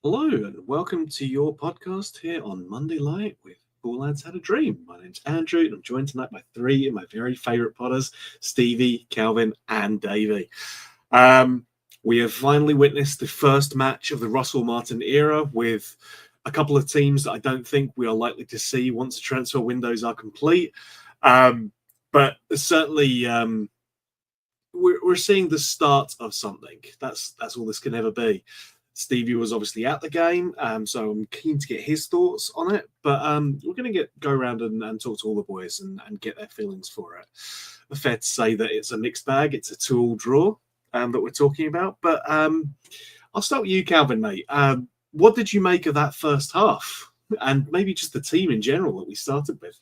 Hello and welcome to your podcast here on Monday Night with Four Lads Had a Dream. My name's Andrew and I'm joined tonight by three of my very favourite potters, Stevie, Calvin and Davie. We have finally witnessed the first match of the Russell Martin era with a couple of teams that I don't think we are likely to see once the transfer windows are complete. But certainly we're seeing the start of something. That's all this can ever be. Stevie was obviously at the game, so I'm keen to get his thoughts on it. But we're going to go around and talk to all the boys and get their feelings for it. Fair to say that it's a mixed bag. It's a 2-2 draw that we're talking about. But I'll start with you, Calvin, mate. What did you make of that first half? And maybe just the team in general that we started with?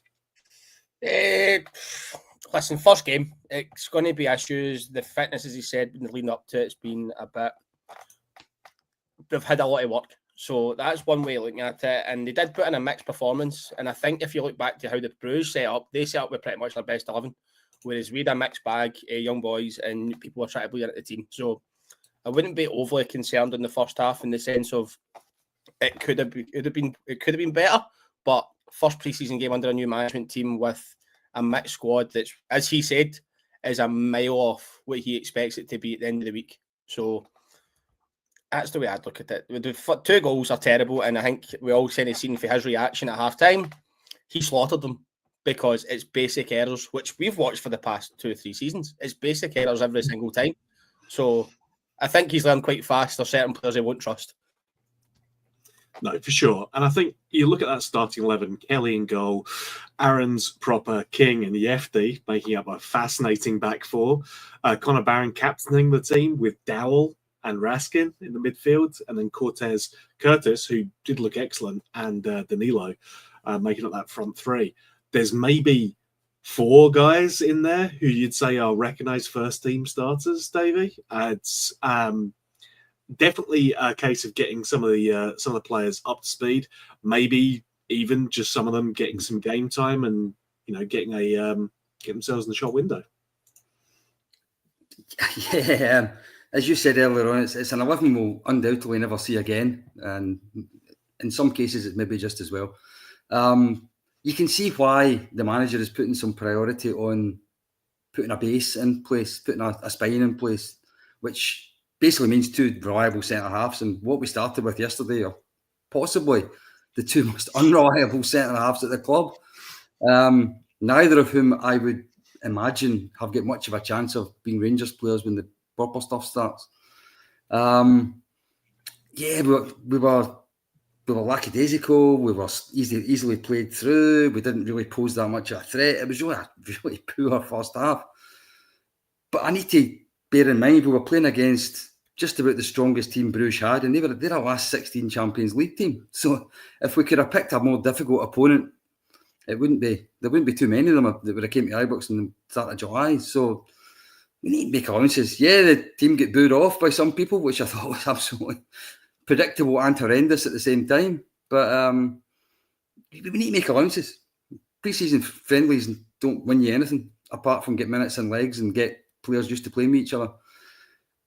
Listen, first game, it's going to be issues. The fitness, as he said, in the leading up to it's been a bit... They've had a lot of work. So that's one way of looking at it. And they did put in a mixed performance. And I think if you look back to how the Brugge set up, they set up with pretty much their best 11. Whereas we had a mixed bag, young boys, and people were trying to bleed into the team. So I wouldn't be overly concerned in the first half in the sense of it could have been better. But first pre-season game under a new management team with a mixed squad that's, as he said, is a mile off what he expects it to be at the end of the week. So that's the way I'd look at it. The 2 goals are terrible, and I think we all seen for his reaction at half-time. He slaughtered them because it's basic errors, which we've watched for the past 2 or 3 seasons. It's basic errors every single time. So I think he's learned quite fast. There's certain players he won't trust. No, for sure. And I think you look at that starting 11, Kelly in goal, Aaron's proper king in the FD, making up a fascinating back four. Connor Barron captaining the team with Dowell and Raskin in the midfield, and then Cortez Curtis, who did look excellent, and Danilo making up that front three. There's maybe 4 guys in there who you'd say are recognised first-team starters, Davie. It's definitely a case of getting some of the players up to speed. Maybe even just some of them getting some game time and getting themselves in the shop window. Yeah, as you said earlier on, it's an 11 we'll undoubtedly never see again, and in some cases it may be just as well. You can see why the manager is putting some priority on putting a base in place, putting a spine in place, which basically means 2 reliable centre-halves. And what we started with yesterday are possibly the 2 most unreliable centre-halves at the club, neither of whom I would imagine have got much of a chance of being Rangers players when the proper stuff starts. We were lackadaisical. We were easily played through. We didn't really pose that much of a threat. It was really a really poor first half. But I need to bear in mind we were playing against just about the strongest team Bruges had, and they're a last 16 Champions League team. So if we could have picked a more difficult opponent, there wouldn't be too many of them that would have came to Ibrox in the start of July. So we need to make allowances. Yeah, the team get booed off by some people, which I thought was absolutely predictable and horrendous at the same time. But we need to make allowances. Pre-season friendlies don't win you anything apart from get minutes and legs and get players used to playing with each other.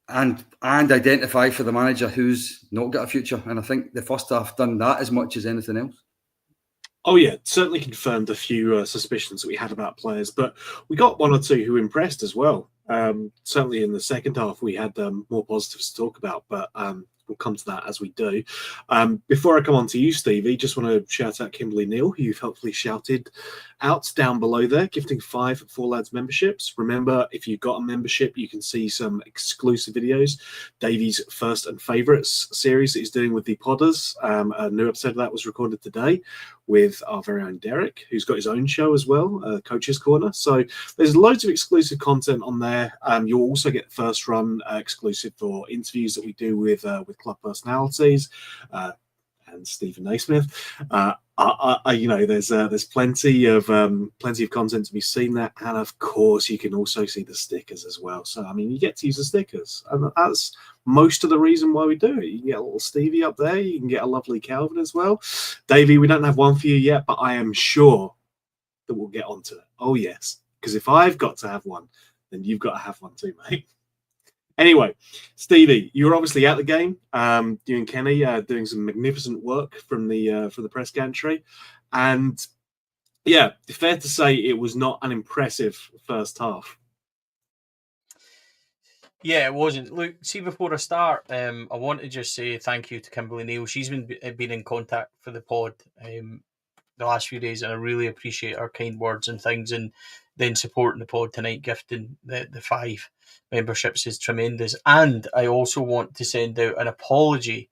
And identify for the manager who's not got a future. And I think the first half done that as much as anything else. Oh, yeah, certainly confirmed a few suspicions that we had about players, but we got 1 or 2 who impressed as well. Certainly in the second half, we had more positives to talk about, but we'll come to that as we do. Before I come on to you, Stevie, just want to shout out Kimberly Neal, who you've helpfully shouted out down below there, gifting 5 Four Lads memberships. Remember, if you've got a membership, you can see some exclusive videos. Davie's First and Favourites series that he's doing with the Podders. A new episode of that was recorded today with our very own Derek, who's got his own show as well, Coach's Corner. So there's loads of exclusive content on there. You'll also get first run exclusive for interviews that we do with club personalities and Stephen Naismith. There's plenty of content to be seen there, and of course you can also see the stickers as well. So I mean, you get to use the stickers, and that's most of the reason why we do it. You can get a little Stevie up there, you can get a lovely Calvin as well. Davie, we don't have one for you yet, but I am sure that we'll get onto it. Oh yes, because if I've got to have one, then you've got to have one too, mate. Anyway, Stevie, you were obviously at the game. You and Kenny doing some magnificent work from the press gantry, and yeah, fair to say it was not an impressive first half. Yeah, it wasn't. Look, see, before I start, I want to just say thank you to Kimberly Neal. She's been in contact for the pod the last few days, and I really appreciate her kind words and things, and then supporting the pod tonight, gifting the 5 memberships is tremendous. And I also want to send out an apology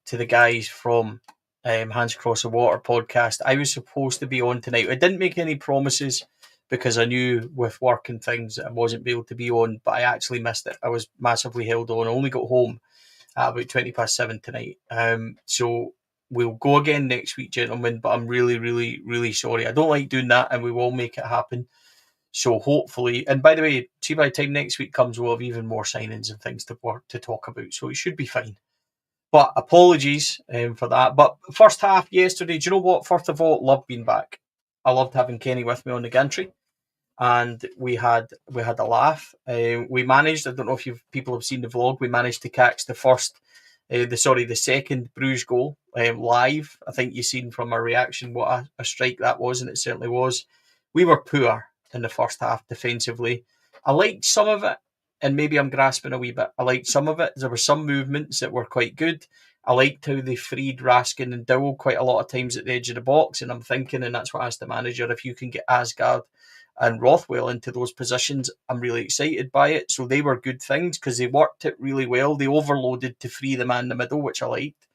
to the guys from Hands Across the Water podcast. I was supposed to be on tonight. I didn't make any promises because I knew with work and things I wasn't able to be on, but I actually missed it. I was massively held on. I only got home at about 7:20 tonight. So we'll go again next week, gentlemen, but I'm really, really, really sorry. I don't like doing that, and we will make it happen. So hopefully, and by the way, see, by the time next week comes, we'll have even more signings and things to talk about. So it should be fine. But apologies for that. But first half yesterday, do you know what? First of all, loved being back. I loved having Kenny with me on the gantry, and we had a laugh. We managed. I don't know if people have seen the vlog. We managed to catch the second Brugge goal live. I think you've seen from our reaction what a strike that was, and it certainly was. We were poor in the first half defensively. I liked some of it, and maybe I'm grasping a wee bit. I liked some of it. There were some movements that were quite good. I liked how they freed Raskin and Dowell quite a lot of times at the edge of the box, and I'm thinking, and that's what I asked the manager, if you can get Asgard and Rothwell into those positions, I'm really excited by it. So they were good things because they worked it really well. They overloaded to free the man in the middle, which I liked.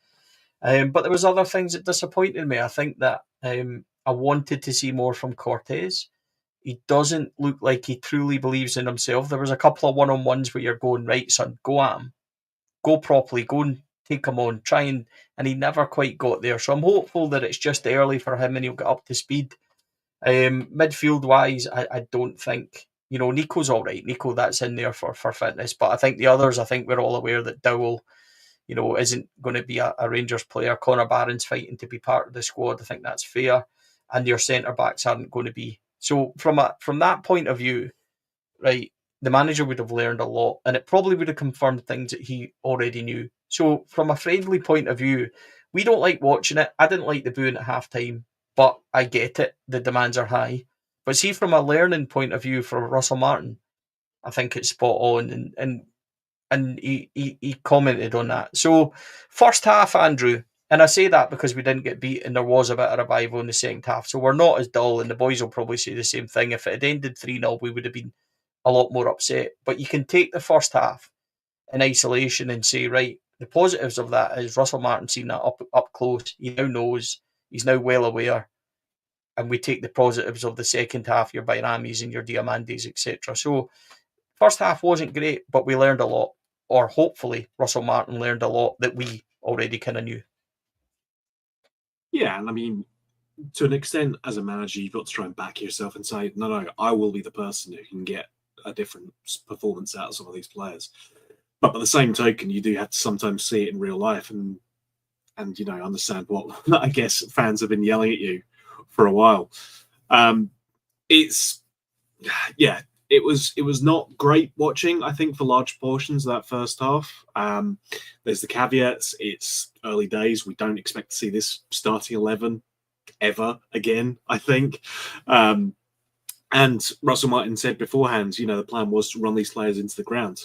But there was other things that disappointed me. I think that I wanted to see more from Cortez. He doesn't look like he truly believes in himself. There was a couple of one-on-ones where you're going, right, son, go at him. Go properly. Go and take him on. Try and he never quite got there. So I'm hopeful that it's just early for him and he'll get up to speed. Midfield wise, I don't think, Nico's all right. Nico, that's in there for fitness, but I think the others, I think we're all aware that Dowell, isn't going to be a Rangers player. Connor Barron's fighting to be part of the squad. I think that's fair, and your centre backs aren't going to be. So from that point of view, right, the manager would have learned a lot, and it probably would have confirmed things that he already knew. So from a friendly point of view, we don't like watching it. I didn't like the booing at halftime. But I get it. The demands are high. But see, from a learning point of view for Russell Martin, I think it's spot on. And he commented on that. So first half, Andrew, and I say that because we didn't get beat and there was a bit of revival in the second half. So we're not as dull, and the boys will probably say the same thing. If it had ended 3-0, we would have been a lot more upset. But you can take the first half in isolation and say, right, the positives of that is Russell Martin seen that up close. He now knows. He's now well aware, and we take the positives of the second half, your Bairamis and your Diamandis, etc. So first half wasn't great, but we learned a lot, or hopefully Russell Martin learned a lot that we already kind of knew. Yeah, and I mean, to an extent, as a manager, you've got to try and back yourself and say, no, I will be the person who can get a different performance out of some of these players. But by the same token, you do have to sometimes see it in real life and understand what I guess fans have been yelling at you for a while. It was not great watching, I think, for large portions of that first half. There's the caveats. It's early days. We don't expect to see this starting 11 ever again, I think. And Russell Martin said beforehand, the plan was to run these players into the ground.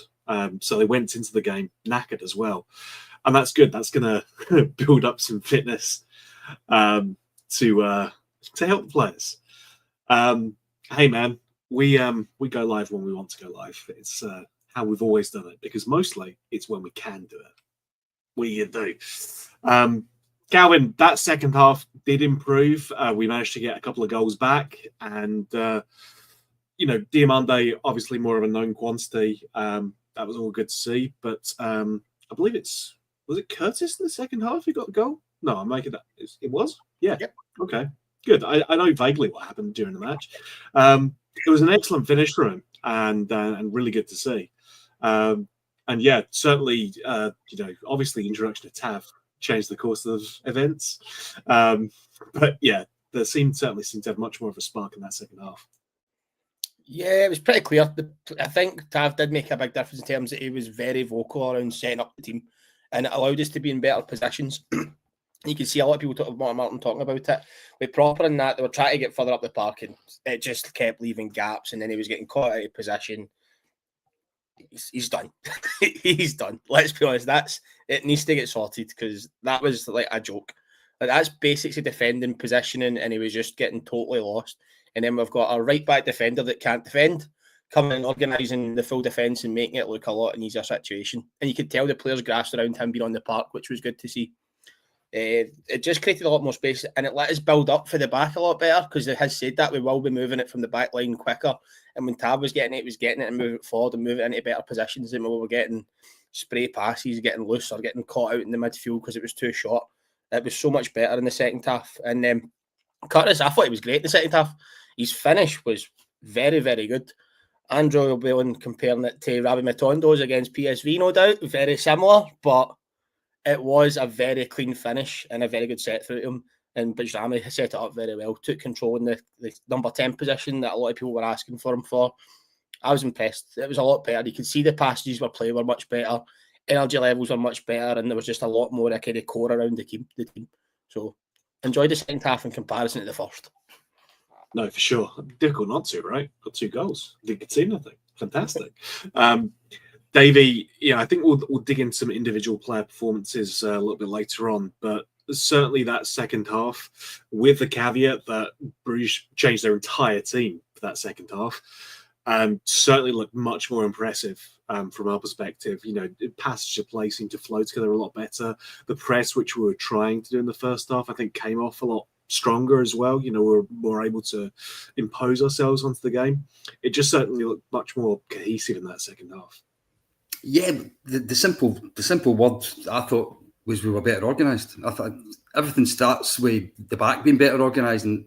So they went into the game knackered as well. And that's good. That's going to build up some fitness to help the players. Hey, man, we go live when we want to go live. It's how we've always done it, because mostly it's when we can do it. We do. Calvin, that second half did improve. We managed to get a couple of goals back, and Diamande, obviously more of a known quantity. That was all good to see. But I believe was it Curtis in the second half who got the goal? No, I'm making that. It was? Yeah. Yep. Okay. Good. I know vaguely what happened during the match. It was an excellent finish for him, and really good to see. And yeah, certainly, obviously, introduction to Tav changed the course of events. But yeah, certainly seemed to have much more of a spark in that second half. Yeah, it was pretty clear. I think Tav did make a big difference in terms that he was very vocal around setting up the team, and it allowed us to be in better positions. You can see a lot of people Martin talking about it. With Proper and that, they were trying to get further up the park, and it just kept leaving gaps, and then he was getting caught out of position. He's done. He's done. Let's be honest. It needs to get sorted, because that was like a joke. Like, that's basically defending positioning, and he was just getting totally lost. And then we've got a right back defender that can't defend, coming and organising the full defence and making it look a lot an easier situation. And you could tell the players grasped around him being on the park, which was good to see. It just created a lot more space, and it let us build up for the back a lot better, because it has said that we will be moving it from the back line quicker. And when Tab was getting it, and moving it forward and moving it into better positions, and we were getting spray passes, getting loose, or getting caught out in the midfield because it was too short. It was so much better in the second half. And Curtis, I thought he was great in the second half. His finish was very, very good. Andrew will be on comparing it to Rabbi Matondo's against PSV, no doubt. Very similar, but it was a very clean finish and a very good set through him. And Bajrami set it up very well, took control in the number 10 position that a lot of people were asking for him for. I was impressed. It was a lot better. You could see the passages were playing were much better, energy levels were much better, and there was just a lot more kind of core around the team. So enjoyed the second half in comparison to the first. No, for sure. Difficult not to, right? Got 2 goals. Didn't concede nothing. Fantastic. Davie, I think we'll dig into some individual player performances a little bit later on, but certainly that second half, with the caveat that Bruges changed their entire team for that second half, certainly looked much more impressive from our perspective. Passage of play seemed to flow together a lot better. The press, which we were trying to do in the first half, I think came off a lot stronger as well. We're more able to impose ourselves onto the game. It just certainly looked much more cohesive in that second half. Yeah, the simple word I thought was we were better organised. I thought everything starts with the back being better organised, and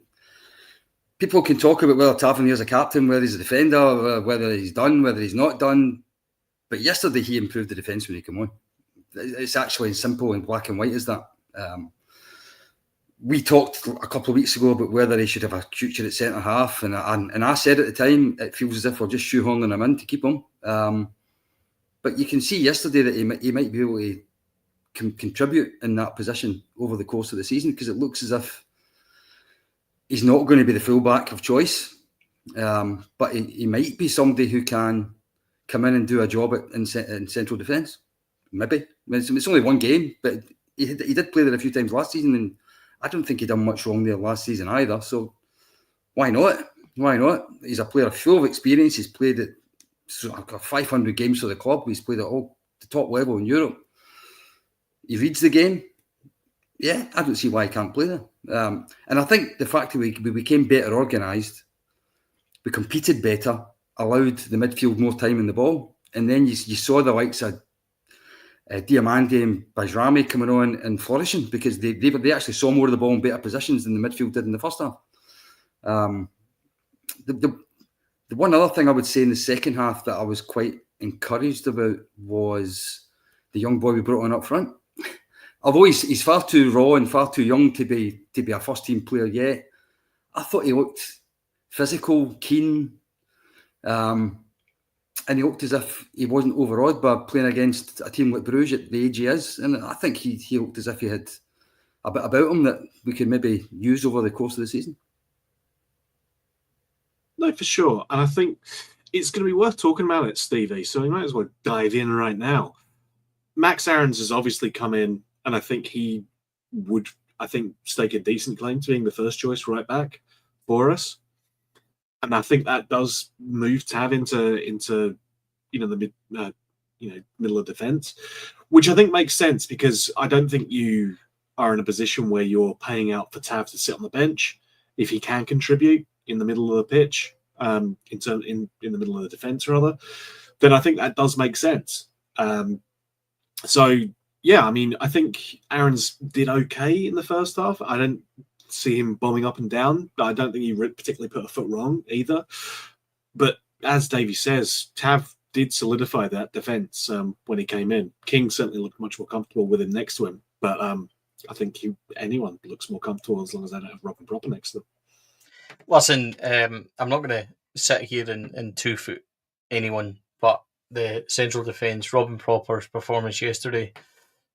people can talk about whether Tavernier is a captain, whether he's a defender, whether he's done, whether he's not done. But yesterday he improved the defence when he came on. It's actually as simple and black and white as that. We talked a couple of weeks ago about whether he should have a future at centre half, and I said at the time it feels as if we're just shoehorning him in to keep him. But you can see yesterday that he might be able to contribute in that position over the course of the season, because it looks as if he's not going to be the fullback of choice, but he might be somebody who can come in and do a job in central defence. Maybe. It's only one game, but he did play there a few times last season, and I don't think he done much wrong there last season either. So why not? Why not? He's a player full of experience. He's played at 500 games for the club. He's played at all the top level in Europe. He reads the game. Yeah, I don't see why he can't play there. And I think the fact that we became better organised, we competed better, allowed the midfield more time in the ball, and then you saw the likes of Diamande and Bajrami coming on and flourishing, because they actually saw more of the ball in better positions than the midfield did in the first half. The one other thing I would say in the second half that I was quite encouraged about was the young boy we brought on up front. Although he's far too raw and far too young to be a first team player yet, I thought he looked physical, keen, and he looked as if he wasn't overawed by playing against a team like Brugge at the age he is. And I think he looked as if he had a bit about him that we could maybe use over the course of the season. No, for sure. And I think it's going to be worth talking about it, Stevie. So we might as well dive in right now. Max Aarons has obviously come in, and I think he would, stake a decent claim to being the first choice right back for us. And I think that does move Tav into the middle of defence, which I think makes sense, because I don't think you are in a position where you're paying out for Tav to sit on the bench if he can contribute in the middle of the pitch, in the middle of the defence rather. Then I think that does make sense. So yeah, I mean, I think Aarons did okay in the first half. I don't see him bombing up and down, but I don't think he particularly put a foot wrong either. But as Davie says, Tav did solidify that defence when he came in. King certainly looked much more comfortable with him next to him, but I think anyone looks more comfortable as long as they don't have Robin Proper next to them. Listen, I'm not going to sit here and 2 foot anyone, but the central defence, Robin Propper's performance yesterday,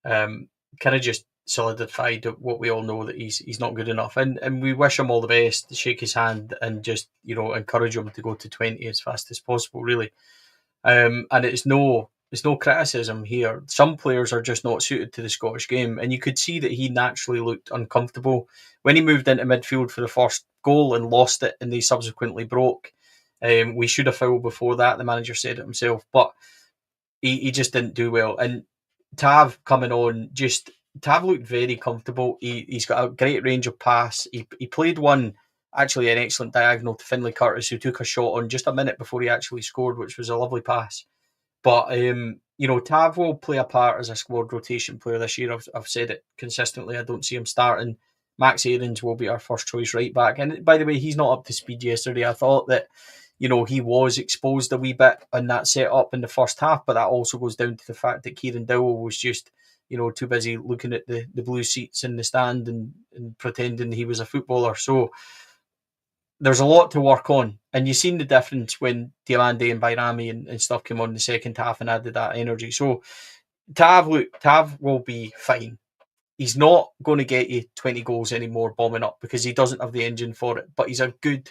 kind of just solidified what we all know, that he's not good enough, and we wish him all the best, shake his hand, and just encourage him to go to 20 as fast as possible, really. And it's no criticism here. Some players are just not suited to the Scottish game, and you could see that he naturally looked uncomfortable when he moved into midfield for the first goal and lost it, and they subsequently broke. We should have fouled before that. The manager said it himself, but he just didn't do well. And Tav coming on, Tav looked very comfortable. He's got a great range of pass. He played one, actually an excellent diagonal to Finlay Curtis, who took a shot on just a minute before he actually scored, which was a lovely pass. But Tav will play a part as a squad rotation player this year. I've said it consistently. I don't see him starting. Max Aarons will be our first choice right back. And by the way, he's not up to speed yesterday. I thought that he was exposed a wee bit in that setup in the first half, but that also goes down to the fact that Kieran Dowell was just, too busy looking at the blue seats in the stand and pretending he was a footballer. So there's a lot to work on. And you've seen the difference when Diomande and Bayrami and stuff came on in the second half and added that energy. So Tav will be fine. He's not going to get you 20 goals anymore bombing up because he doesn't have the engine for it, but he's a good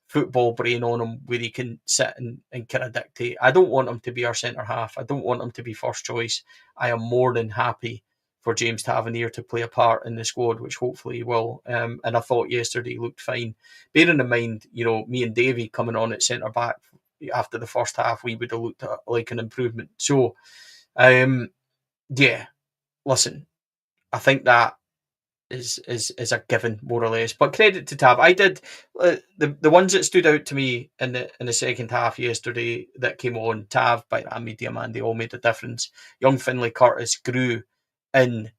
football brain on him where he can sit and kind of dictate. I don't want him to be our centre half. I don't want him to be first choice. I am more than happy for James Tavernier to play a part in the squad, which hopefully he will. And I thought yesterday he looked fine. Bearing in mind, me and Davie coming on at centre back after the first half, we would have looked like an improvement. So, listen, I think that is a given, more or less. But credit to Tav. I did the ones that stood out to me in the second half yesterday that came on. Tav, Bayrami, Diomande all made a difference. Young Finlay Curtis grew in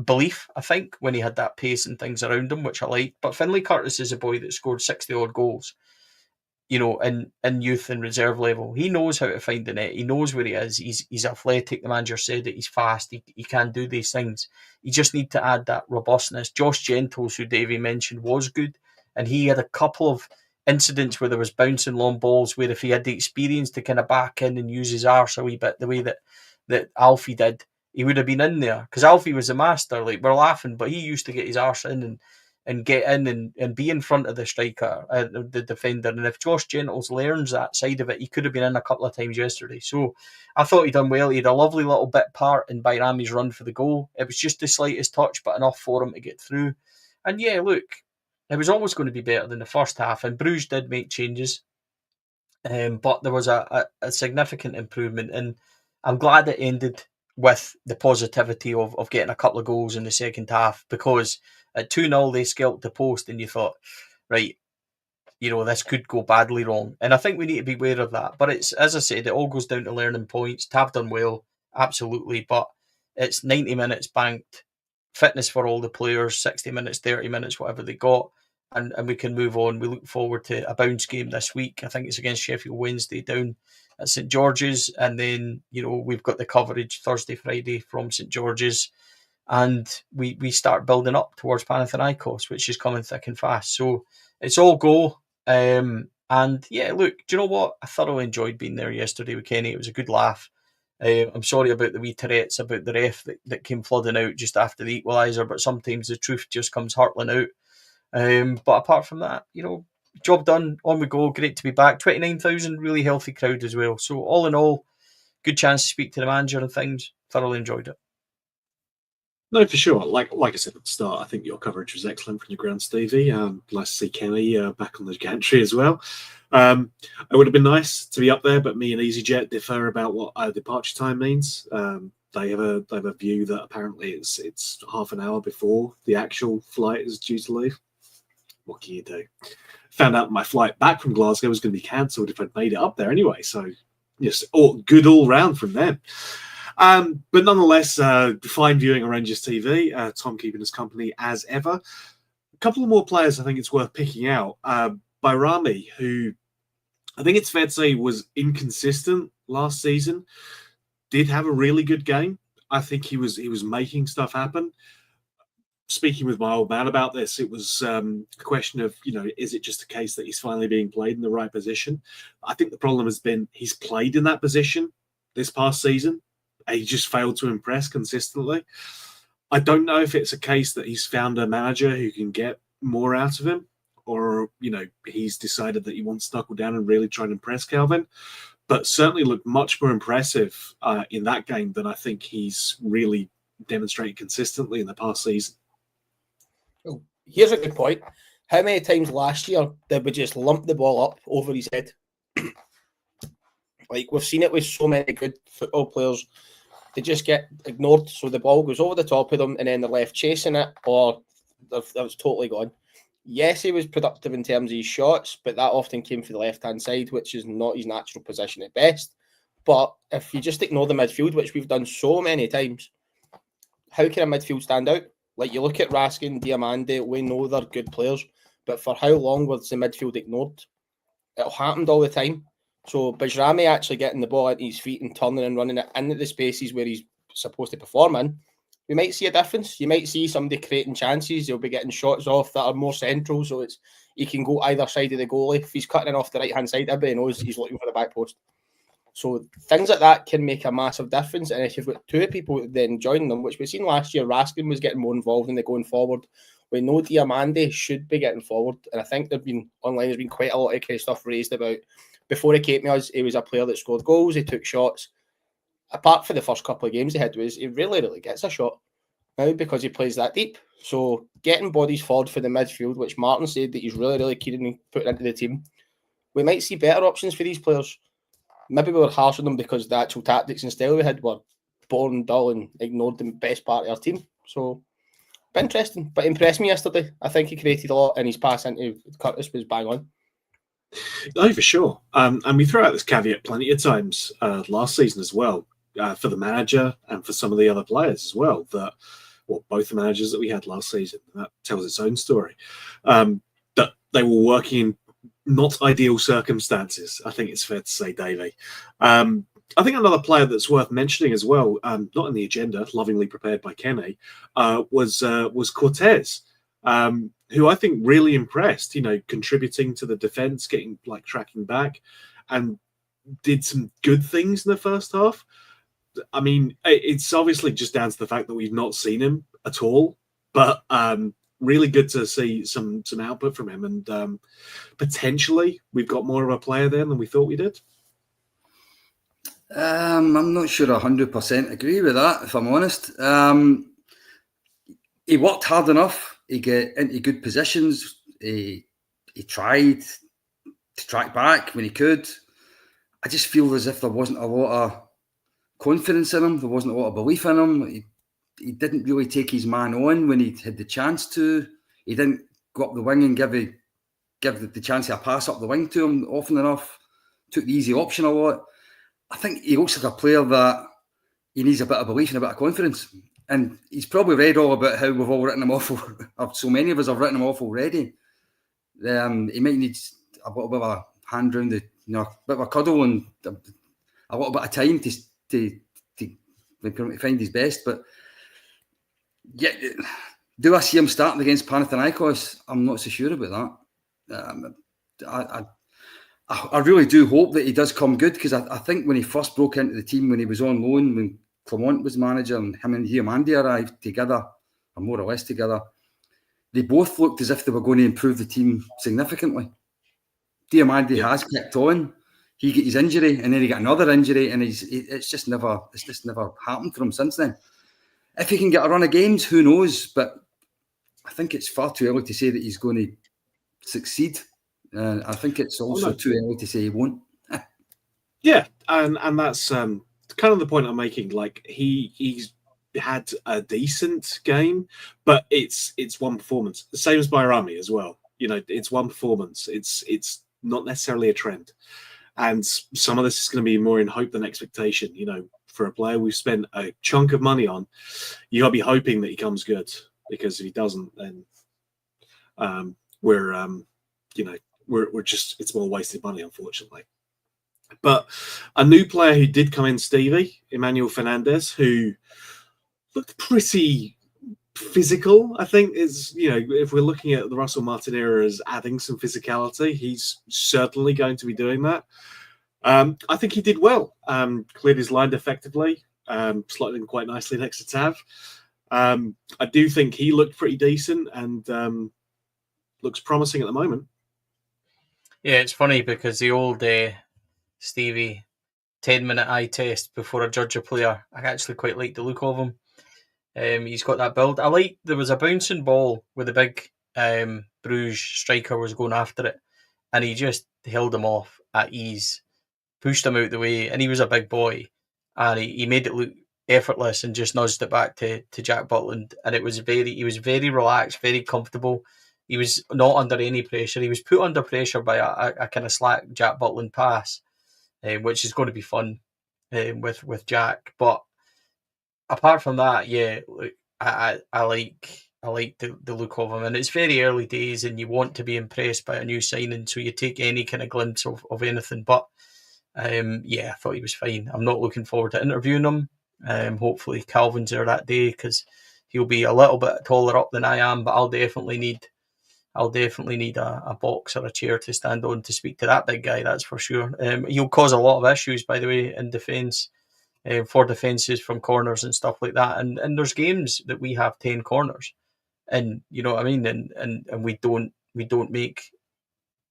belief, I think, when he had that pace and things around him, which I liked. But Finlay Curtis is a boy that scored 60 odd goals, in youth and reserve level. He knows how to find the net. He knows where he is. He's athletic. The manager said that he's fast. He can do these things. You just need to add that robustness. Josh Gentles, who Davie mentioned, was good. And he had a couple of incidents where there was bouncing long balls where if he had the experience to kind of back in and use his arse a wee bit, the way that Alfie did, he would have been in there. Because Alfie was a master. Like, we're laughing, but he used to get his arse in and get in and be in front of the striker, the defender. And if Josh Gentles learns that side of it, he could have been in a couple of times yesterday. So I thought he done well. He had a lovely little bit part in Bayrami's run for the goal. It was just the slightest touch, but enough for him to get through. And yeah, look, it was always going to be better than the first half. And Bruges did make changes, but there was a significant improvement. And I'm glad it ended with the positivity of getting a couple of goals in the second half, because at 2-0 they scalped the post and you thought, right, this could go badly wrong. And I think we need to be aware of that. But it's, as I said, it all goes down to learning points. Tav done well, absolutely, but it's 90 minutes banked, fitness for all the players, 60 minutes, 30 minutes, whatever they got, and we can move on. We look forward to a bounce game this week. I think it's against Sheffield Wednesday down at St George's, and then we've got the coverage Thursday, Friday from St George's, and we start building up towards Panathinaikos, which is coming thick and fast. So it's all go. And yeah, look, do you know what? I thoroughly enjoyed being there yesterday with Kenny. It was a good laugh. I'm sorry about the wee Tourette's about the ref that came flooding out just after the equaliser, but sometimes the truth just comes hurtling out. But apart from that, job done, on we go. Great to be back. 29,000, really healthy crowd as well. So all in all, good chance to speak to the manager and things. Thoroughly enjoyed it. No, for sure. Like I said at the start, I think your coverage was excellent from your ground, Stevie. Nice to see Kenny back on the gantry as well. It would have been nice to be up there, but me and EasyJet differ about what our departure time means. They have a view that apparently it's half an hour before the actual flight is due to leave. What can you do? Found out my flight back from Glasgow was going to be cancelled if I'd made it up there anyway. So, yes, good all round from them. But nonetheless, fine viewing on Rangers TV. Tom keeping us company as ever. A couple of more players I think it's worth picking out. Bayrami, who I think it's fair to say was inconsistent last season, did have a really good game. I think he was making stuff happen. speaking with my old man about this, it was a question of, is it just a case that he's finally being played in the right position? I think the problem has been he's played in that position this past season. He just failed to impress consistently. I don't know if it's a case that he's found a manager who can get more out of him, or, he's decided that he wants to knuckle down and really try and impress Calvin. But certainly looked much more impressive in that game than I think he's really demonstrated consistently in the past season. Oh, here's a good point. How many times last year did we just lump the ball up over his head? Like, we've seen it with so many good football players. They just get ignored, so the ball goes over the top of them, and then they're left chasing it, or that was totally gone. Yes, he was productive in terms of his shots, but that often came from the left-hand side, which is not his natural position at best. But if you just ignore the midfield, which we've done so many times, how can a midfield stand out? Like, you look at Raskin, Diamande, we know they're good players, but for how long was the midfield ignored? It happened all the time. So Bajrami actually getting the ball into his feet and turning and running it into the spaces where he's supposed to perform in, we might see a difference. You might see somebody creating chances. He'll be getting shots off that are more central, so he can go either side of the goalie. If he's cutting in off the right-hand side, everybody knows he's looking for the back post. So things like that can make a massive difference. And if you've got two people then joining them, which we've seen last year, Raskin was getting more involved in the going forward. We know Diamande should be getting forward. And I think there's been quite a lot of kind of stuff raised about, before he came to us, he was a player that scored goals, he took shots. Apart from the first couple of games he had, he really gets a shot now because he plays that deep. So getting bodies forward for the midfield, which Martin said that he's really keen on putting into the team, we might see better options for these players. Maybe we were harsh on them because the actual tactics and style we had were boring, dull, and ignored the best part of our team. So, but interesting. But impressed me yesterday. I think he created a lot, and his pass into Curtis was bang on. Oh, for sure. And we threw out this caveat plenty of times last season as well, for the manager and for some of the other players as well, that, well, both the managers that we had last season, that tells its own story, that they were working in not ideal circumstances. I think it's fair to say, Davie. I think another player that's worth mentioning as well, not in the agenda, lovingly prepared by Kenny, was Cortez, who I think really impressed, contributing to the defense, tracking back, and did some good things in the first half. I mean, it's obviously just down to the fact that we've not seen him at all, but really good to see some output from him, and potentially we've got more of a player there than we thought we did. I'm not sure 100% agree with that, if I'm honest. He worked hard enough. He get into good positions. He tried to track back when he could. I just feel as if there wasn't a lot of confidence in him. There wasn't a lot of belief in him. He didn't really take his man on when he had the chance to. He didn't go up the wing and give the chance of a pass up the wing to him often enough. Took the easy option a lot. I think he looks like a player that he needs a bit of belief and a bit of confidence. And he's probably read all about how we've all written him off. So many of us have written him off already. He might need a little bit of a hand round a bit of a cuddle and a little bit of time to find his best. But yeah, do I see him starting against Panathinaikos? I'm not so sure about that. I really do hope that he does come good, because I think when he first broke into the team, when he was on loan, when Clement was manager and him and Diamande arrived together, or more or less together, they both looked as if they were going to improve the team significantly. Diamande has kicked on. He got his injury, and then he got another injury, and it's just never happened for him since then. If he can get a run of games, who knows? But I think it's far too early to say that he's going to succeed. I think it's also too early to say he won't. Yeah, and that's kind of the point I'm making. Like, he's had a decent game, but it's one performance. The same as Bayrami as well. It's one performance. It's not necessarily a trend. And some of this is going to be more in hope than expectation. For a player we've spent a chunk of money on, you got to be hoping that he comes good, because if he doesn't, then we're just, it's more wasted money, unfortunately. But a new player who did come in, Stevie, Emmanuel Fernandez, who looked pretty physical. I think is, if we're looking at the Russell Martin era as adding some physicality, he's certainly going to be doing that. I think he did well. Cleared his line effectively. Slotted in quite nicely next to Tav. I do think he looked pretty decent and looks promising at the moment. Yeah, it's funny because the old Stevie 10-minute eye test before I judge a player, I actually quite like the look of him. He's got that build. There was a bouncing ball where the big Brugge striker was going after it, and he just held him off at ease, pushed him out the way, and he was a big boy, and he made it look effortless and just nudged it back to Jack Butland, and he was very relaxed, very comfortable. He was not under any pressure. He was put under pressure by a kind of slack Jack Butland pass, which is going to be fun with Jack. But apart from that, yeah, look, I like the look of him, and it's very early days, and you want to be impressed by a new signing, so you take any kind of glimpse of anything. But yeah, I thought he was fine. I'm not looking forward to interviewing him. Hopefully Calvin's there that day because he'll be a little bit taller up than I am, but I'll definitely need a box or a chair to stand on to speak to that big guy. That's for sure. He'll cause a lot of issues, by the way, in defence. For defences from corners and stuff like that, and there's games that we have 10 corners, and you know what I mean, and we don't make,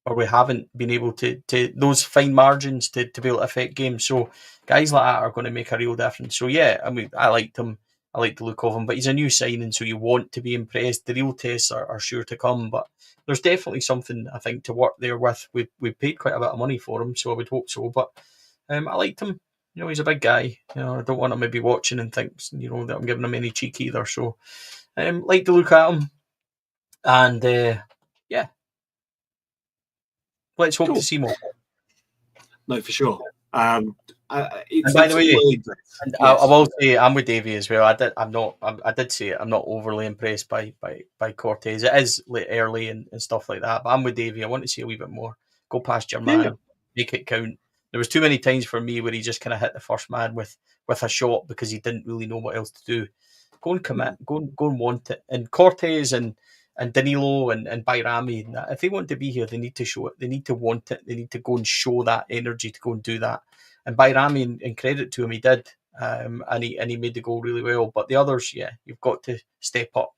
or we haven't been able to those fine margins to be able to affect games. So guys like that are going to make a real difference. So yeah, I mean, I liked him. I like the look of him, but he's a new signing, so you want to be impressed. The real tests are sure to come, but there's definitely something I think to work there with. We paid quite a bit of money for him, so I would hope so. But I liked him. You know, he's a big guy. You know, I don't want him maybe watching and think, you know, that I'm giving him any cheek either. So, like to look at him, and yeah, let's hope to see more. No, for sure. And by the way, I will say I'm with Davie as well. I did say it. I'm not overly impressed by Cortez. It is late early and stuff like that. But I'm with Davie. I want to see a wee bit more. Go past your man, make it count. There was too many times for me where he just kind of hit the first man with a shot because he didn't really know what else to do. Go and commit. Go and want it. And Cortez and Danilo and Bayrami, if they want to be here, they need to show it. They need to want it. They need to go and show that energy to go and do that. And Bayrami, in credit to him, he did, and he made the goal really well. But the others, yeah, you've got to step up.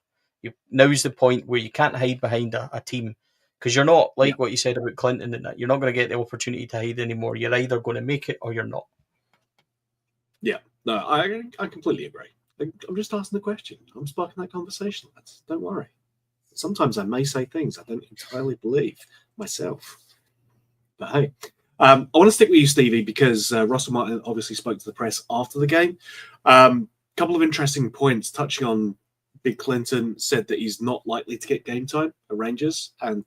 Now's the point where you can't hide behind a team, because you're not like what you said about Clinton and that. You're not going to get the opportunity to hide anymore. You're either going to make it or you're not. Yeah, no, I completely agree. I'm just asking the question. I'm sparking that conversation, lads. Don't worry. Sometimes I may say things I don't entirely believe myself. But hey, I want to stick with you, Stevie, because Russell Martin obviously spoke to the press after the game. Couple of interesting points touching on Big Clinton. Said that he's not likely to get game time at Rangers and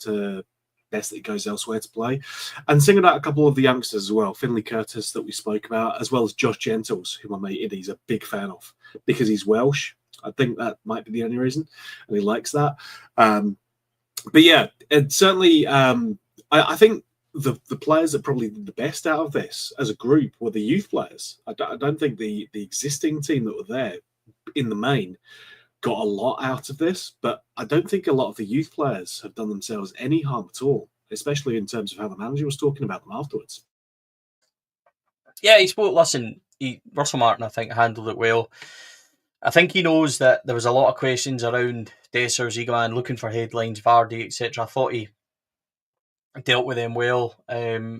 best that he goes elsewhere to play. And singled out a couple of the youngsters as well. Finlay Curtis that we spoke about, as well as Josh Gentles, who my mate Eddie's a big fan of because he's Welsh. I think that might be the only reason, and he likes that. But yeah, and certainly I think the players that probably did the best out of this as a group were the youth players. I don't think the existing team that were there in the main got a lot out of this, but I don't think a lot of the youth players have done themselves any harm at all, especially in terms of how the manager was talking about them afterwards. Yeah, he spoke. Listen, Russell Martin, I think, handled it well. I think he knows that there was a lot of questions around Dessers, Egoman, looking for headlines, Vardy, etc. I thought he dealt with them well. I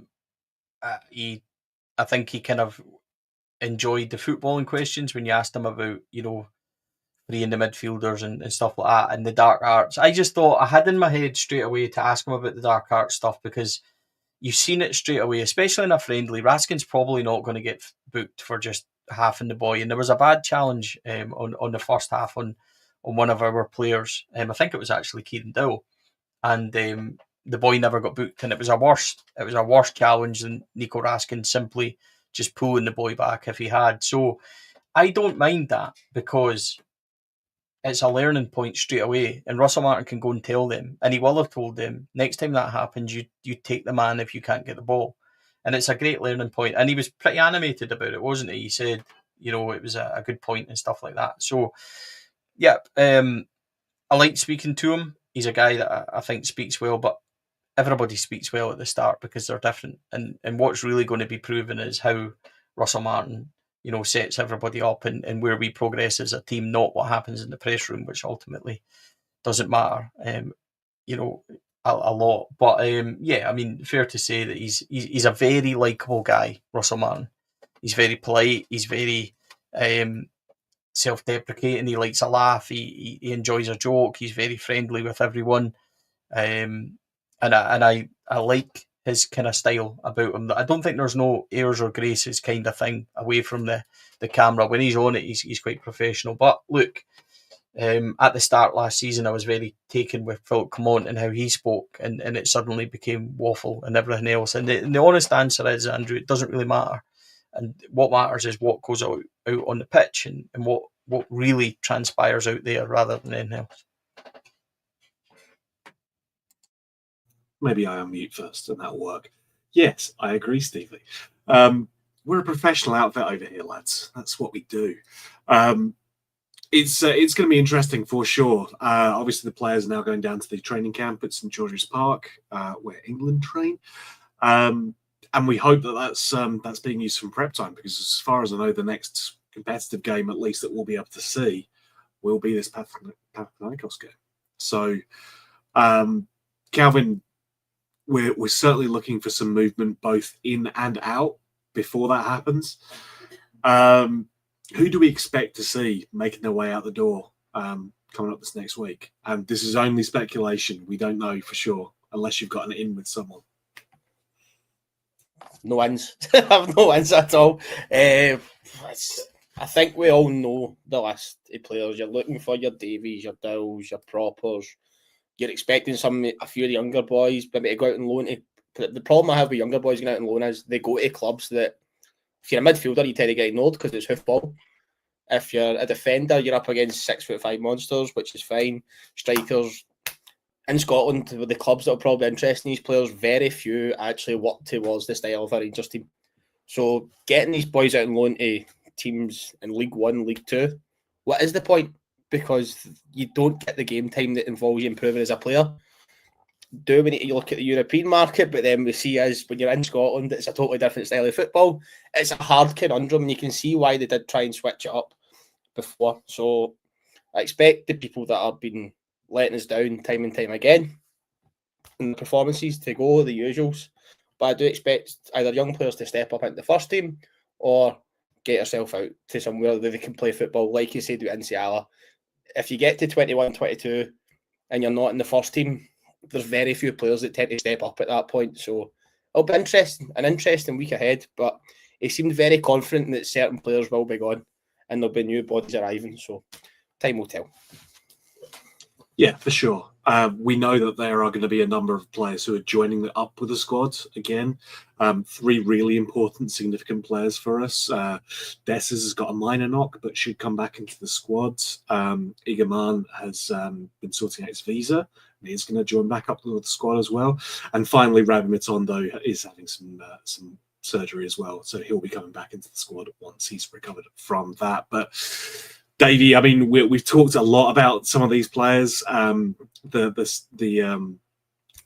think he kind of enjoyed the footballing questions when you asked him about, you know, freeing the midfielders and stuff like that, and the dark arts. I just thought I had in my head straight away to ask him about the dark arts stuff because you've seen it straight away, especially in a friendly. Raskin's probably not going to get booked for just half in the boy, and there was a bad challenge on the first half on one of our players. I think it was actually Kieran Dow, and the boy never got booked, and it was a worse challenge than Nico Raskin simply just pulling the boy back if he had. So I don't mind that because it's a learning point straight away, and Russell Martin can go and tell them, and he will have told them, next time that happens, you take the man if you can't get the ball. And it's a great learning point. And he was pretty animated about it, wasn't he? He said, you know, it was a good point and stuff like that. So, yeah, I like speaking to him. He's a guy that I think speaks well, but everybody speaks well at the start because they're different. And what's really going to be proven is how Russell Martin, sets everybody up and where we progress as a team, not what happens in the press room, which ultimately doesn't matter, a lot. But fair to say that he's a very likeable guy, Russell Martin. He's very polite. He's very self-deprecating. He likes a laugh. He enjoys a joke. He's very friendly with everyone. And I like his kind of style about him. I don't think there's no airs or graces kind of thing away from the camera. When he's on it, he's quite professional. But look, at the start last season, I was very taken with Philip Clement and how he spoke, and it suddenly became waffle and everything else. And the honest answer is, Andrew, it doesn't really matter. And what matters is what goes out on the pitch and what really transpires out there rather than anything else. Maybe I unmute first and that'll work. Yes, I agree, Stevie. We're a professional outfit over here, lads. That's what we do. It's going to be interesting for sure. Obviously, the players are now going down to the training camp at St George's Park, where England train. And we hope that that's being used from prep time, because as far as I know, the next competitive game, at least that we'll be able to see, will be this Panathinaikos game. So, Calvin, we're certainly looking for some movement both in and out before that happens. Who do we expect to see making their way out the door coming up this next week? And this is only speculation. We don't know for sure unless you've got an in with someone. No wins. I have no wins at all. I think we all know the list of players. You're looking for your Davies, your Dills, your Proppers. You're expecting a few of the younger boys maybe to go out and loan. The problem I have with younger boys going out and loan is they go to clubs that, if you're a midfielder, you tend to get ignored because it's hoofball. If you're a defender, you're up against 6'5" monsters, which is fine. Strikers in Scotland, the clubs that are probably interested in these players, very few actually work towards the style of a Rangers team. So getting these boys out and loan to teams in League One, League Two, what is the point? Because you don't get the game time that involves you improving as a player. We need to look at the European market, but then we see as when you're in Scotland, it's a totally different style of football. It's a hard conundrum, and you can see why they did try and switch it up before. So I expect the people that have been letting us down time and time again in the performances to go, the usuals. But I do expect either young players to step up into the first team or get yourself out to somewhere that they can play football, like you said with Nsiala. If you get to 21, 22 and you're not in the first team, there's very few players that tend to step up at that point. So it'll be an interesting week ahead, but he seemed very confident that certain players will be gone and there'll be new bodies arriving. So time will tell. Yeah, for sure. We know that there are going to be a number of players who are joining up with the squad again. 3 really important, significant players for us. Dessers has got a minor knock, but should come back into the squad. Igaman has been sorting out his visa, and he's going to join back up with the squad as well. And finally, Ravi Matondo is having some surgery as well, so he'll be coming back into the squad once he's recovered from that. But Davie, I mean, we've talked a lot about some of these players. The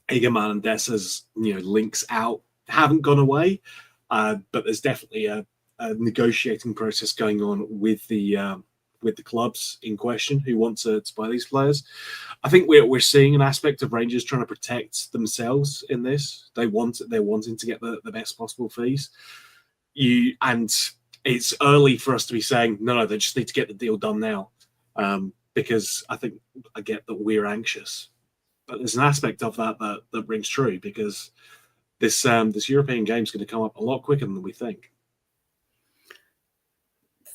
Igaman and Dessers, links out haven't gone away, but there's definitely a negotiating process going on with the clubs in question who want to buy these players. I think we're seeing an aspect of Rangers trying to protect themselves in this. They're wanting to get the best possible fees. It's early for us to be saying, no, they just need to get the deal done now, because I get that we're anxious. But there's an aspect of that rings true, because this European game is going to come up a lot quicker than we think.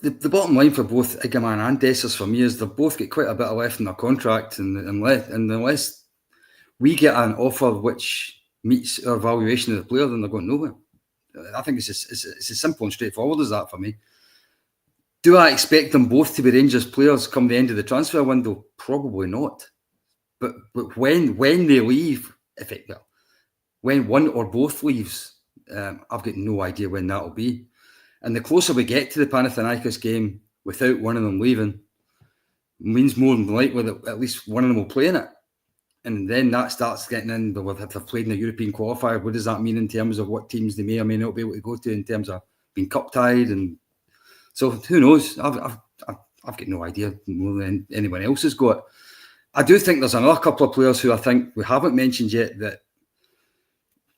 The bottom line for both Igaman and Dessers for me is they've both got quite a bit of left in their contract, and unless we get an offer which meets our valuation of the player, then they're going nowhere. I think it's as simple and straightforward as that for me. Do I expect them both to be Rangers players come the end of the transfer window? Probably not. But when they leave, when one or both leaves, I've got no idea when that will be. And the closer we get to the Panathinaikos game without one of them leaving, means more than likely that at least one of them will play in it. And then that starts getting in, but if they've played in the European qualifier, what does that mean in terms of what teams they may or may not be able to go to in terms of being cup tied? And so who knows? I've got no idea more than anyone else has got. I do think there's another couple of players who I think we haven't mentioned yet that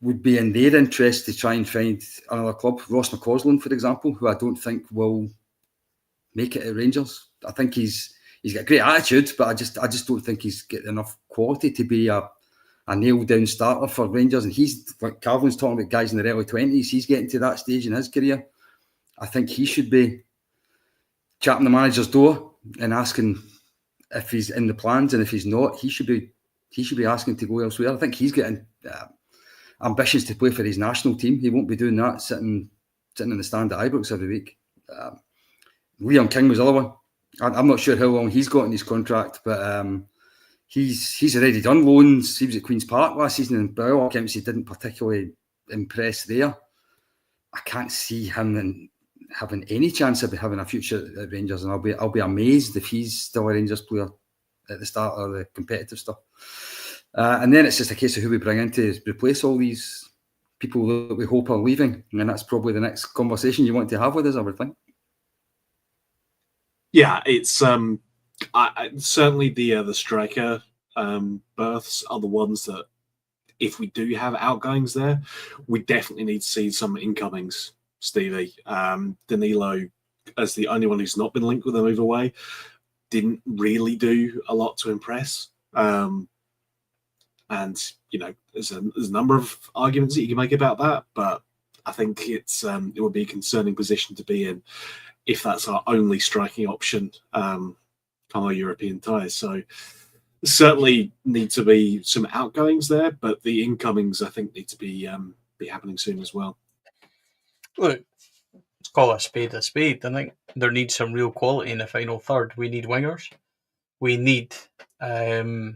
would be in their interest to try and find another club. Ross McCausland, for example, who I don't think will make it at Rangers. I think he's got a great attitude, but I just don't think he's got enough quality to be a nailed down starter for Rangers. And he's, like Calvin's talking about, guys in their early 20s. He's getting to that stage in his career. I think he should be chapping the manager's door and asking if he's in the plans, and if he's not, he should be asking to go elsewhere. I think he's getting ambitions to play for his national team. He won't be doing that sitting in the stand at Ibrox every week. Liam King was the other one. I'm not sure how long he's got in his contract, but he's already done loans. He was at Queen's Park last season, and by all accounts, he didn't particularly impress there. I can't see him having any chance of having a future at Rangers, and I'll be amazed if he's still a Rangers player at the start of the competitive stuff. And then it's just a case of who we bring in to replace all these people that we hope are leaving, and that's probably the next conversation you want to have with us, I would think. Yeah, it's certainly the striker berths are the ones that, if we do have outgoings there, we definitely need to see some incomings. Stevie, Danilo, as the only one who's not been linked with a move away, didn't really do a lot to impress. And there's a number of arguments that you can make about that, but I think it would be a concerning position to be in if that's our only striking option from our European ties. So certainly need to be some outgoings there, but the incomings I think need to be happening soon as well. Look, let's call a spade a spade. I think there needs some real quality in the final third. We need wingers. We need a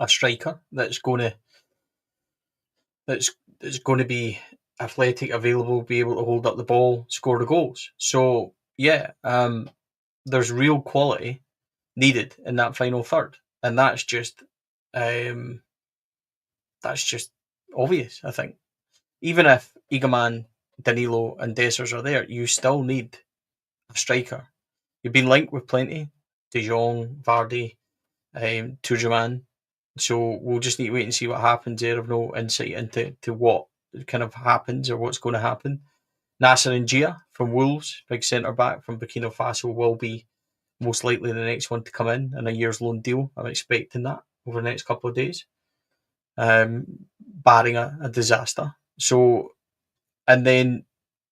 striker that's going to be athletic, available, be able to hold up the ball, score the goals. So yeah, there's real quality needed in that final third, and that's just obvious. I think even if Eagleman, Danilo, and Dessers are there, you still need a striker. You've been linked with plenty, De Jong, Vardy, Turgeman. So we'll just need to wait and see what happens there. I've no insight into what kind of happens or what's going to happen. Nasser Njia from Wolves, big centre back from Burkina Faso, will be most likely the next one to come in a year's loan deal. I'm expecting that over the next couple of days, barring a disaster. So, and then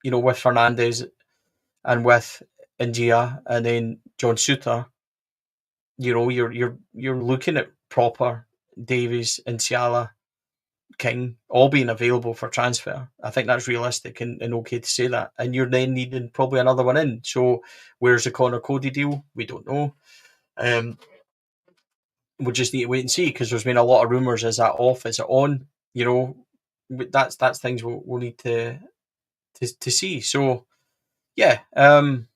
with Fernandez and with Njia and then John Souttar, you're looking at proper Davies, Nsiala, King all being available for transfer. I think that's realistic and okay to say that. And you're then needing probably another one in. So where's the Connor Cody deal? We don't know. We'll just need to wait and see, because there's been a lot of rumours. Is that off? Is it on? That's things we'll need to see. So yeah, and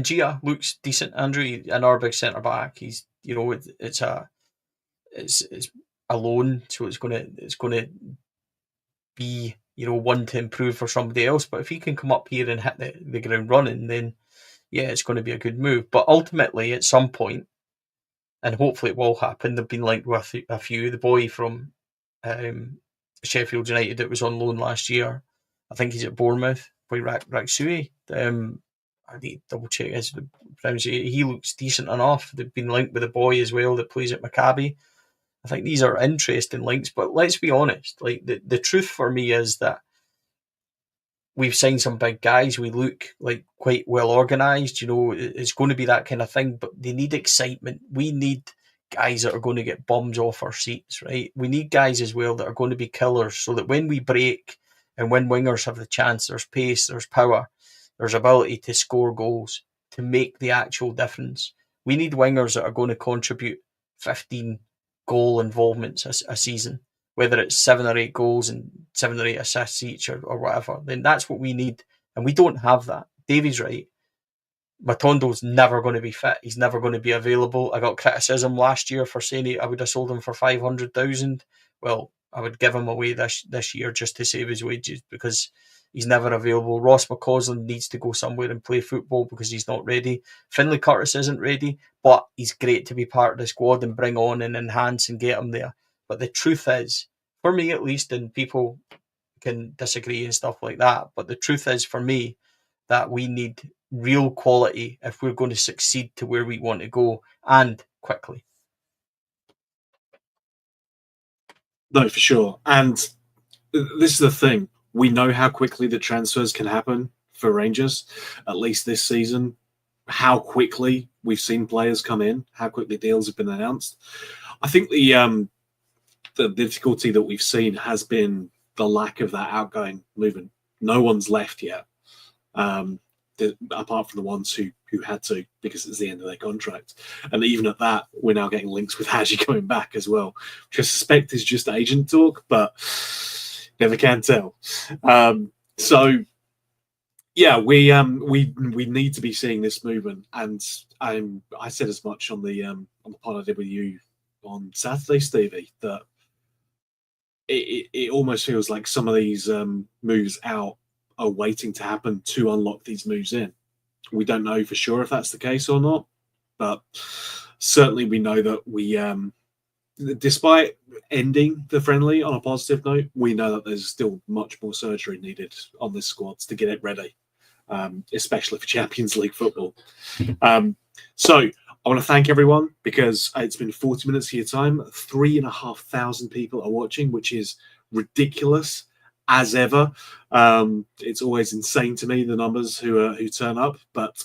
Gia looks decent, Andrew, an Arbig centre back. He's it's a loan, so it's gonna be one to improve for somebody else. But if he can come up here and hit the ground running, then yeah, it's going to be a good move. But ultimately, at some point, and hopefully it will happen, they've been linked with a few. The boy from Sheffield United that was on loan last year, I think he's at Bournemouth, by Raksui. I need to double check his pronunciation. He looks decent enough. They've been linked with a boy as well that plays at Maccabi. I think these are interesting links, but let's be honest. Like the truth for me is that we've signed some big guys. We look like quite well organised. It's going to be that kind of thing, but they need excitement. We need guys that are going to get bums off our seats, right? We need guys as well that are going to be killers, so that when we break and when wingers have the chance, there's pace, there's power, there's ability to score goals, to make the actual difference. We need wingers that are going to contribute 15 goal involvements a season, whether it's 7 or 8 goals and 7 or 8 assists each or whatever. Then that's what we need, and we don't have that. Davie's right. Matondo's never going to be fit. He's never going to be available. I got criticism last year for saying I would have sold him for 500,000. Well, I would give him away this year just to save his wages because he's never available. Ross McCausland needs to go somewhere and play football because he's not ready. Finlay Curtis isn't ready, but he's great to be part of the squad and bring on and enhance and get him there. But the truth is, for me at least, and people can disagree and stuff like that, but the truth is for me that we need real quality if we're going to succeed to where we want to go, and quickly. No, for sure. And this is the thing. We know how quickly the transfers can happen for Rangers, at least this season. How quickly we've seen players come in, how quickly deals have been announced. I think the difficulty that we've seen has been the lack of that outgoing movement. No one's left yet, apart from the ones who had to because it's the end of their contract. And even at that, we're now getting links with Hadji coming back as well, which I suspect is just agent talk, but never can tell. So yeah, we need to be seeing this movement, and I said as much on the pod I did with you on Saturday, Stevie, that it almost feels like some of these moves out are waiting to happen to unlock these moves in. We don't know for sure if that's the case or not, but certainly we know that we, despite ending the friendly on a positive note, we know that there's still much more surgery needed on this squad to get it ready, especially for Champions League football. So I want to thank everyone because it's been 40 minutes of your time. 3,500 people are watching, which is ridiculous as ever. It's always insane to me, the numbers who turn up. But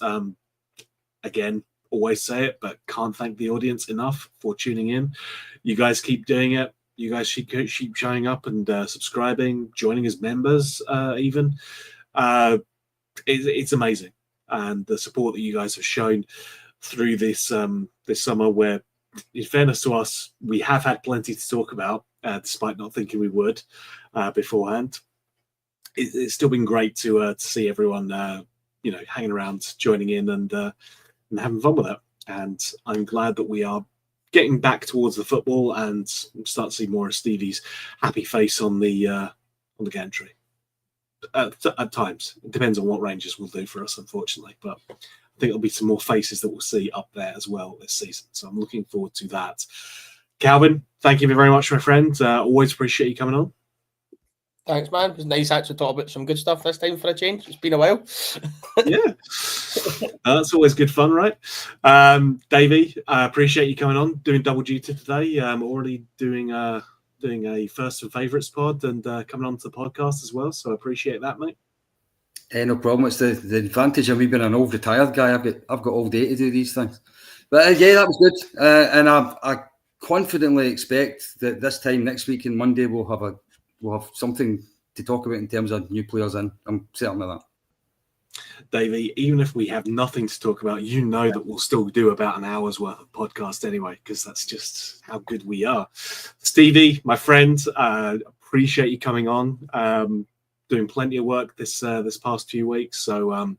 again, always say it, but can't thank the audience enough for tuning in. You guys keep doing it. You guys keep showing up and subscribing, joining as members even. It's amazing. And the support that you guys have shown through this this summer, where in fairness to us, we have had plenty to talk about, despite not thinking we would beforehand. It's still been great to see everyone hanging around, joining in and having fun with it. And I'm glad that we are getting back towards the football and start to see more of Stevie's happy face on the gantry. At times, it depends on what Rangers will do for us, unfortunately, but I think there'll be some more faces that we'll see up there as well this season. So I'm looking forward to that. Calvin, thank you very much, my friend. Always appreciate you coming on. Thanks, man. It was nice actually to talk about some good stuff this time for a change. It's been a while. Yeah, that's always good fun, right? Davie, I appreciate you coming on, doing double duty today. Already doing a first and favourites pod and coming on to the podcast as well. So I appreciate that, mate. No problem. It's the advantage of me being an old retired guy. I've got all day to do these things. But yeah, that was good. And I confidently expect that this time next week and Monday we'll have something to talk about in terms of new players in. I'm certain of that. Davie, even if we have nothing to talk about, you know that we'll still do about an hour's worth of podcast anyway, because that's just how good we are. Stevie, my friend, appreciate you coming on. Doing plenty of work this past few weeks, so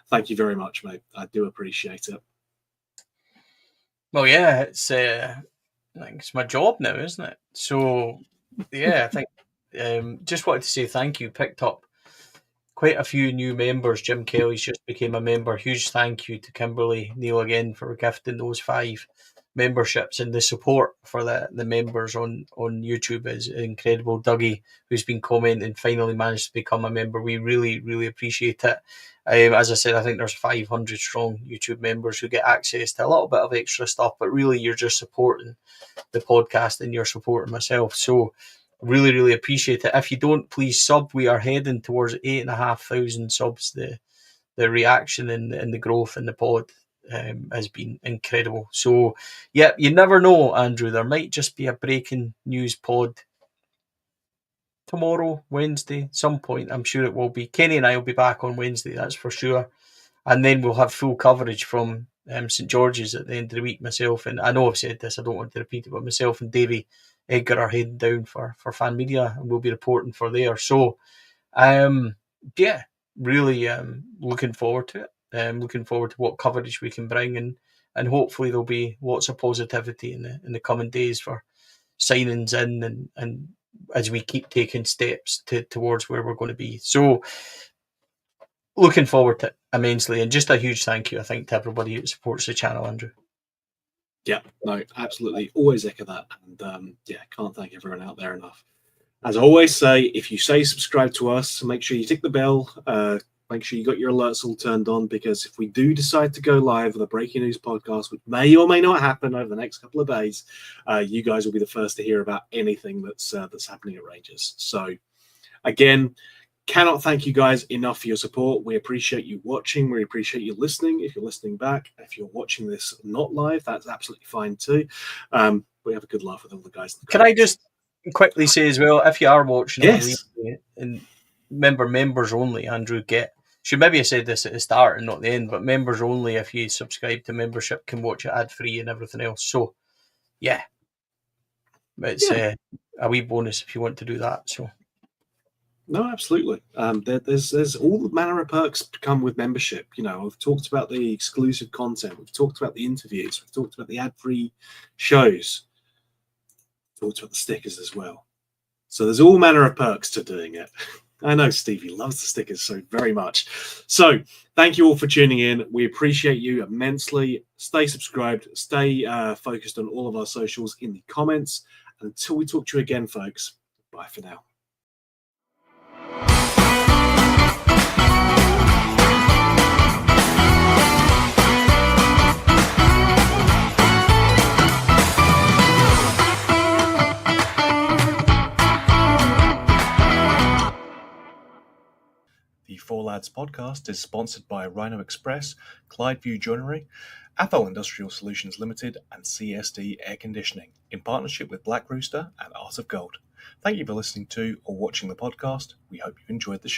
thank you very much, mate. I do appreciate it. Well, yeah, it's my job now, isn't it? So yeah, I think just wanted to say thank you. Picked up quite a few new members. Jim Kelly's just became a member. Huge thank you to Kimberly Neil again for gifting those 5 memberships, and the support for the members on YouTube is incredible. Dougie, who's been commenting, finally managed to become a member. We really, really appreciate it. As I said, I think there's 500 strong YouTube members who get access to a little bit of extra stuff, but really you're just supporting the podcast and you're supporting myself. So really, really appreciate it. If you don't, please sub. We are heading towards 8,500 subs. The reaction and the growth in the pod has been incredible. So, yeah, you never know, Andrew. There might just be a breaking news pod tomorrow, Wednesday, some point. I'm sure it will be. Kenny and I will be back on Wednesday, that's for sure. And then we'll have full coverage from St George's at the end of the week. Myself, and I know I've said this, I don't want to repeat it, but myself and Davie Edgar are heading down for fan media, and we'll be reporting for there. So, yeah, really looking forward to it. Looking forward to what coverage we can bring, and hopefully there'll be lots of positivity in the coming days for signings in and as we keep taking steps towards where we're going to be. So looking forward to it immensely, and just a huge thank you, I think, to everybody who supports the channel, Andrew. Yeah, no, absolutely. Always echo that. And can't thank everyone out there enough. As I always say, if you say subscribe to us, make sure you tick the bell. Make sure you got your alerts all turned on, because if we do decide to go live with a breaking news podcast, which may or may not happen over the next couple of days, you guys will be the first to hear about anything that's happening at Rangers. So, again, cannot thank you guys enough for your support. We appreciate you watching. We appreciate you listening. If you're listening back, if you're watching this not live, that's absolutely fine too. We have a good laugh with all the guys. Can I just quickly say as well, if you are watching, yes, and members only, Andrew, should maybe have said this at the start and not the end, but members only, if you subscribe to membership, can watch it ad free and everything else. So, yeah, it's a wee bonus if you want to do that. So, no, absolutely. There's all manner of perks to come with membership. You know, we've talked about the exclusive content. We've talked about the interviews. We've talked about the ad free shows. We've talked about the stickers as well. So there's all manner of perks to doing it. I know Stevie loves the stickers so very much. So thank you all for tuning in. We appreciate you immensely. Stay subscribed. Stay focused on all of our socials in the comments. And until we talk to you again, folks, bye for now. The Four Lads podcast is sponsored by Rhino Express, Clydeview Joinery, Athol Industrial Solutions Limited, and CSD Air Conditioning, in partnership with Black Rooster and Art of Gold. Thank you for listening to or watching the podcast. We hope you enjoyed the show.